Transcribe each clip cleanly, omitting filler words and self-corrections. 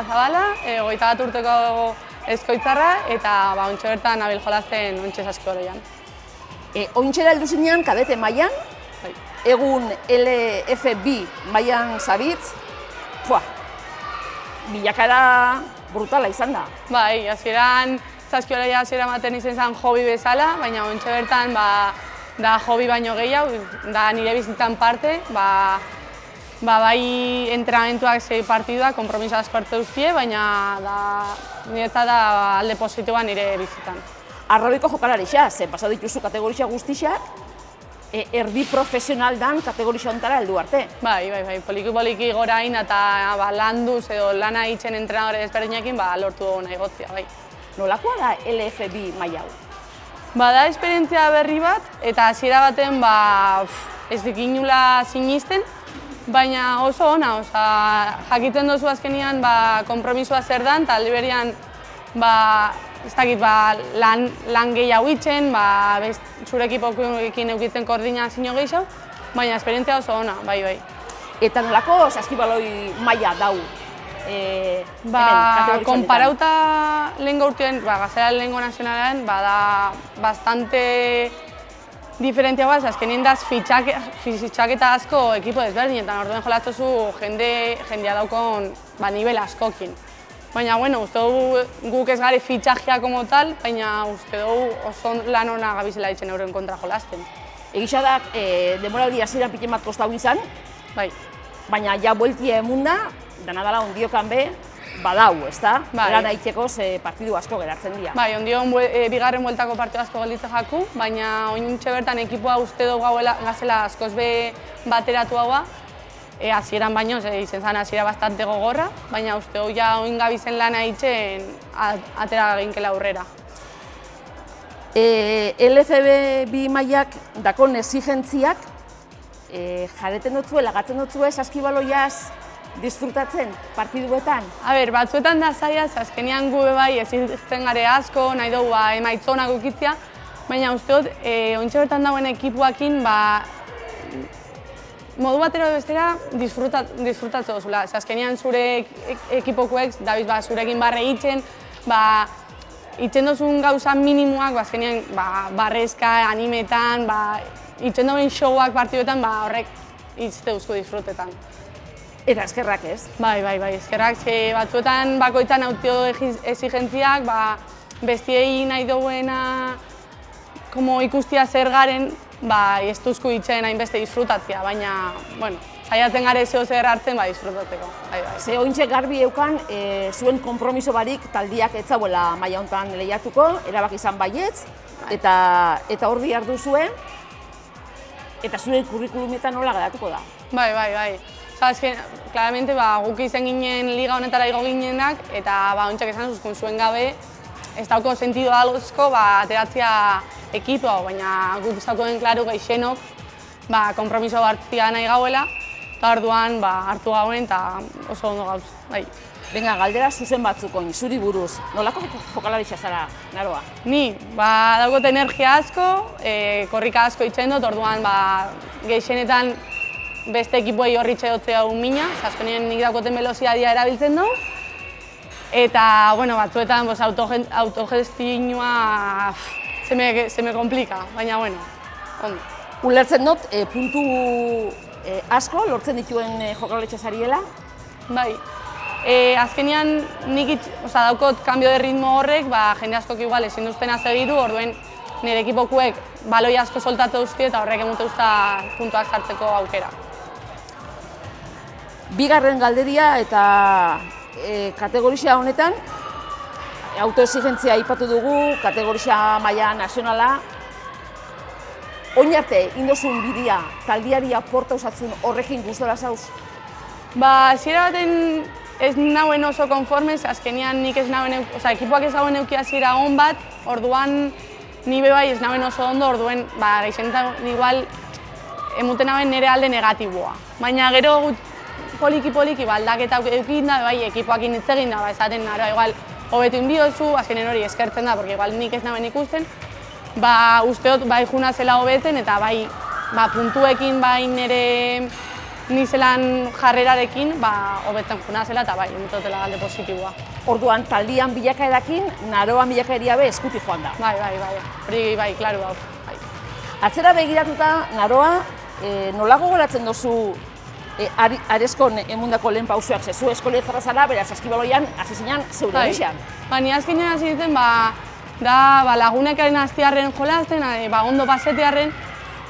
Zabala, 21 urteko eskoitzarra, eta ontxe bertan nabil jolazten ontxe saskibaloian. Ointxera heldu zinean kadete mailan, egun LFB mailan zabitz, bilakara brutala izan da. Bai, hasieran saskibaloia hasiera ematen izen zen hobi bezala, baina ontxe bertan da hobi baino gehiago, da nire bizitzan parte, bai entrenamentuak sei partiduak, konpromiso asko hartu duzkie, baina niretzat da alde positiboa nire bizitzan. Arrabiko jokalarixa, ze pasatu dituzu kategorisa guztixak, erdi profesional dan kategorisa ontara heldu arte. Bai, poliki gorain eta landuz edo lana hitzen entrenadore desberdinekin lortu dugu nahi gotzia, bai. Nolakoa da LFB maila hau? Da esperientzia berri bat, eta hasiera baten ez dikinula sinisten, baina oso ona, jakiten duzu azkenean konpromisoa zer dan, eta aldi berean ez dakit lan gehiago hitzen, zure ekipoekin eukitzen koordinazio gehiago, baina esperientzia oso ona, bai. Eta nolako saskibaloi maila dau? Konparauta lehengo urtean, Gaztela lehengo nazionalean, da bastante diferentzia bat, azkenien daz fitxaketa asko ekipo desberdinetan, orduen jolaztozu jendea daukon nivel askokin. Baina, uste dugu guk ez gari fitxajea como tal, baina uste dugu oso lan hona gabizela ditzen euren kontra jolazten. Egisa da, demoraldi hasiera piten bat kostau izan, baina ja bueltia emunda, dana dala ondiokan be, badau, ezta? Eran aitzeko partidu asko geratzen dira. Bai, ondion bigarren bueltako partidu asko gelditzen jaku, baina ointxe bertan ekipoa uste dugu gazela askoz be bateratu haua, hasieran baino, izen zen hasiera bastante gogorra, baina uste dugu ja oin gabizen lana hitzen atera ginkela aurrera. LFB mailak dakon exigentziak jareten dutzue, lagatzen dutzue saskibaloiaz disfrutatzen partiduetan? Batzuetan da zaila, azkenean gu bai ezitzen gare asko, nahi dugu emaitzonak ukitzia, baina uste dut, ontxe bertan dagoen ekipuakin, modu batero bestera disfrutatzen duzula. Azkenean zure ekipokuek, dabiz zurekin barre hitzen, hitzen duzun gauza minimoak, azkenean barrezka, animetan, hitzen duen showak partiduetan, horrek hitzte duzko disfrutetan. Eta eskerrak ez? Bai, eskerrak. Batzuetan bakoitzan autio exigentziak, bestiei nahi duena ikustia zer garen, ez duzku hitzen hainbeste disfrutatzea, baina, saiatzen gare zeo zer hartzen, disfrutatzeko. Ze ointxe garbi eukan, zuen konpromiso barik taldiak ez zauela maila honetan lehiatuko, erabak izan baietz, eta hor bihar duzuen, eta zure kurrikulumetan nola geratuko da? Bai. Claramente, guk izen ginen liga honetara igo ginenak, eta ontsak esan zuzkun zuen gabe, ez dauko sentido algozko ateratzea ekipoa, baina guk zaukoen klaru geixenok konpromiso hartzia nahi gauela, eta orduan hartu gauen eta oso ondo gauz. Venga, galdera zuzen batzukon, zuri buruz, nolako jokalarixa zara, Naroa? Ni, daukot energia asko, korrika asko hitzen dut, orduan geixenetan beste ekipoei horritxe dotzea mina, azkenean nik daukoten velozidadia erabiltzen dugu. Eta, batzuetan autogestioa se me komplika, baina, ondo. Ulertzen dut, puntu asko lortzen dituen jokalaritza zariela? Bai. Azkenean nik daukot kambio de ritmo horrek, jende askok igual ezin duztena segiru, orduen nire ekipokuek baloi asko soltatu duzti eta horrek emute duzta puntuak sartzeko aukera. Bigarren galderia eta kategorisa honetan, autoexigentzia aipatu dugu, kategorisa maila nazionala. Oin arte, indozun bidea, taldiari aporta usatzun horrekin gustora zauz? Hasiera baten ez nauen oso konformez, azkenean nik ez nauen, ekipoak ez dauen euki hasiera on bat, orduan ni bebai ez nauen oso ondo, orduen geixenetan igual emuten nauen nire alde negatiboa. Baina gero poliki aldaketa eukin da, ekipoakin hitz egin da, esaten Naroa igual hobetu inbiozu, azkenen hori eskertzen da, porque igual nik ez nauen ikusten, usteot juna zela hobeten eta puntuekin nire ni zelan jarrerarekin, hobetzen juna zela eta bai, emitotela alde positiboa. Orduan, taldian bilakaerakin, Naroan bilakaeria be eskutik joan da. Bai, hori bai, klaru hau. Atzera begiratuta, Naroa, nola gogoratzen duzu Arezkon emundako lehen pausuak, zezu eskoletzarra zara, beraz, saskibaloian, hasi zinean, zeure egitean. Ni azkenean hasi ditzen, lagunekaren aztiarren jolazten, ondo pasetearren,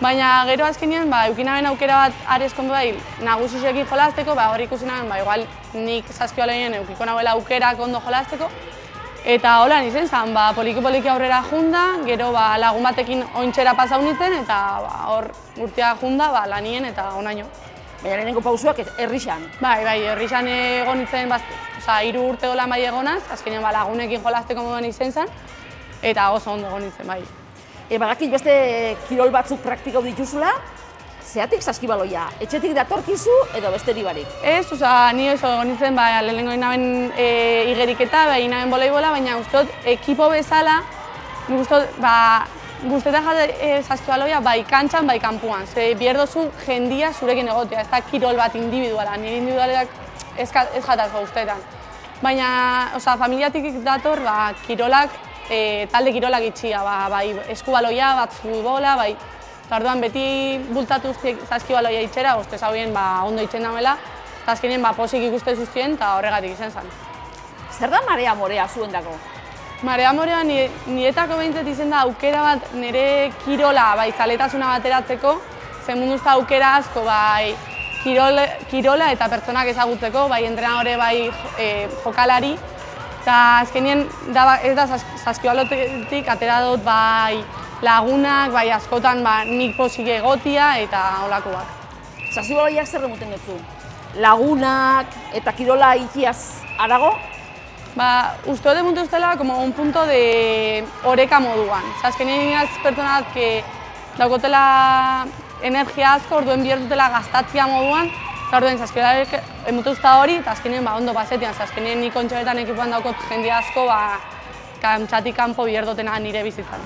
baina gero azkenean, eukinaben aukera bat Arezkon bai, nagusisekin jolazteko, hor ikusi naben, igual nik saskibaloien eukiko nahuela aukerak ondo jolazteko, eta hola nizen zen, poliki-poliki aurrera junda, gero lagun batekin ointxera pasau nintzen, eta hor urtea junda, lanien eta onaino. Baina lehenengo pausuak herrixan. Bai, herrixan egon nintzen, 3 urte dolan bai egonaz, azkenean lagunekin jolazteko moduan izen zen, eta oso ondo egon nintzen, bai. Badakit beste kirol batzuk praktikau dituzula, zeatik saskibaloia? Etxetik datorkizu edo besteri barik? Ez, ni oso egon nintzen, lehenengo inaben igeriketa, inaben voleibola, baina guztot, ekipo bezala, guztetan jate saskibaloia bai kantxan, bai kanpuan. Bierdozu jendia zurekin egotea, ez da kirol bat individuala, nire individualak ez jatazko guztetan. Baina, familiatik dator, kirolak, talde kirolak itxia, bai eskubaloia, bat futbola, bai. Orduan beti bultatu saskibaloia itxera, uste zauen ondo itxen damela, eta azkenean posik ikuste zuztien, eta horregatik izen zen. Zer da marea morea zuen dako? Marea morea niretako behintzat izen da aukera bat nire kirola, zaletasuna bateratzeko, zen munduzta aukera asko, kirola eta pertsonak ezagutzeko, entrenadore, jokalari, eta azkenean ez da saskibalotik atera dut lagunak, askotan nik posik egotia eta holako bat. Saskibaloiak zer remuten dutzu? Lagunak eta kirola ikiaz arago? Uste dut emuntu ustela como un punto de oreka moduan. Azkenean inaz pertsonak daukotela energia asko, orduen bihurtutela gastatzia moduan, eta orduen saskibaloiak emuntu usta hori, eta azkenean ondo pasetean. Azkenean nik ontxoetan ekipuan daukot jende asko kantxatik kanpo bihurtutena nire bizitzan.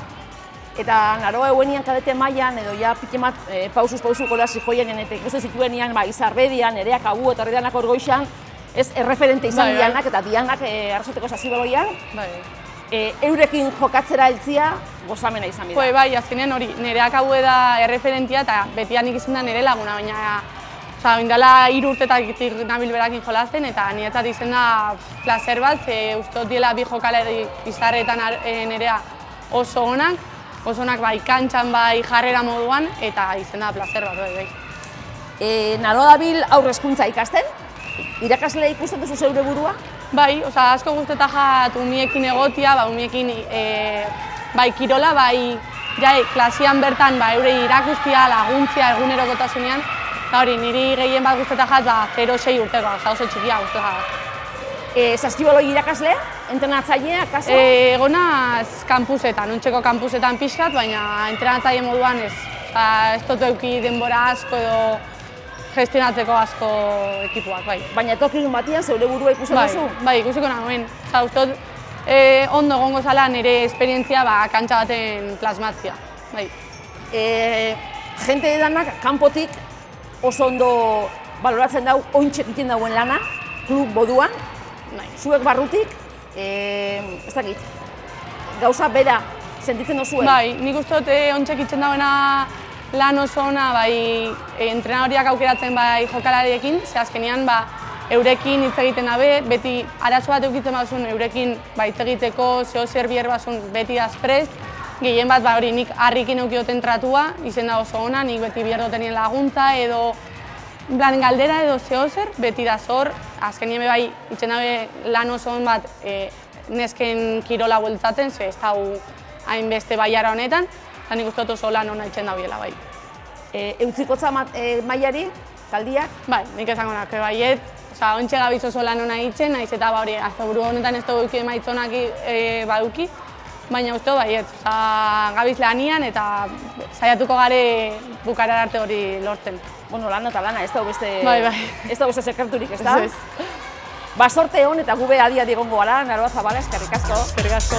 Eta Naroa eguenian kadete mailan edo ja pikemat pausuz-pausu gola zijoien eta ikusten zituenian Izarbedian, Nereak Abu eta Horredanak Orgoixan, ez erreferente izan dianak eta dianak arrasateko saskibaloian, eurekin jokatzera heltzia gozamena izan bida. Bai, azkenean hori, Nereak Abu da erreferentia eta betianik izan da nire laguna, baina indala 3 urtetak nabil berakin jolazten eta niretzat izan da placer bat, uste dut diela bi jokalari Izarretan Nerea oso onak, kantxan, jarrera moduan, eta izen da placer bat, bai. Naroa dabil aurrezkuntza ikasten? Irakaslea ikusten duzu zeure burua? Bai, asko guztetan jat umiekin egotia, umiekin kirola, klasian bertan eure irakustia, laguntzia egunerokotasunean, eta hori, niri gehien bat guztetan jat 0-6 urteko, oso txikia guztetan jat. Saskibaloi irakaslea? Entrenatzailea, kaso? Egonaz kampusetan, ontxeko kampusetan pixkat, baina entrenatzaile moduan ez. Ez dut euki denbora asko edo gestionatzeko asko ekipuak, bai. Baina etorkizun batian zeure burua ikusten duzu? Bai, ikusiko nahuen. Uste dut ondo egongo zala nire esperientzia kantxa baten plasmatzia, bai. Jente edanak kanpotik oso ondo baloratzen dau ointxek egiten dauen lana, klub moduan, zuek barrutik, ez dakit, gauza bera sentitzen duzuen? Bai, nik uste dut ontxek egiten dauena lan oso ona, entrenadoriak aukeratzen jokalariekin, ze azkenean eurekin hitz egiten dabe, beti arazo bat eukitzen bazun eurekin hitz egiteko, zeo zer bier bazun beti azprest, gehien bat hori nik harrikin eukioten tratua, izen da oso ona, nik beti bier dotenien laguntza edo galdera edo zeo zer, beti da zor, azkenien itzen dabe lan oso on bat nesken kirola bueltzaten, ze ez da hainbeste baiara honetan, eta nik uste dut oso lan hona itzen dabiela, bai. Eutzikotza mailari, taldiak? Bai, nik esango nake baiet, ontxe gabiz oso lan hona itzen, nahiz eta azaburu honetan ez dugu emaitzonak baduki, baina uste baiet, gabiz lanian eta saiatuko gare bukarar arte hori lortzen. Bueno, lana eta lana, ez da beste sekreturik, ez da? Ez. Sorte hon eta gube adi egongo gara, Naroa Zabala, eskerrik asko. Eskerrik asko,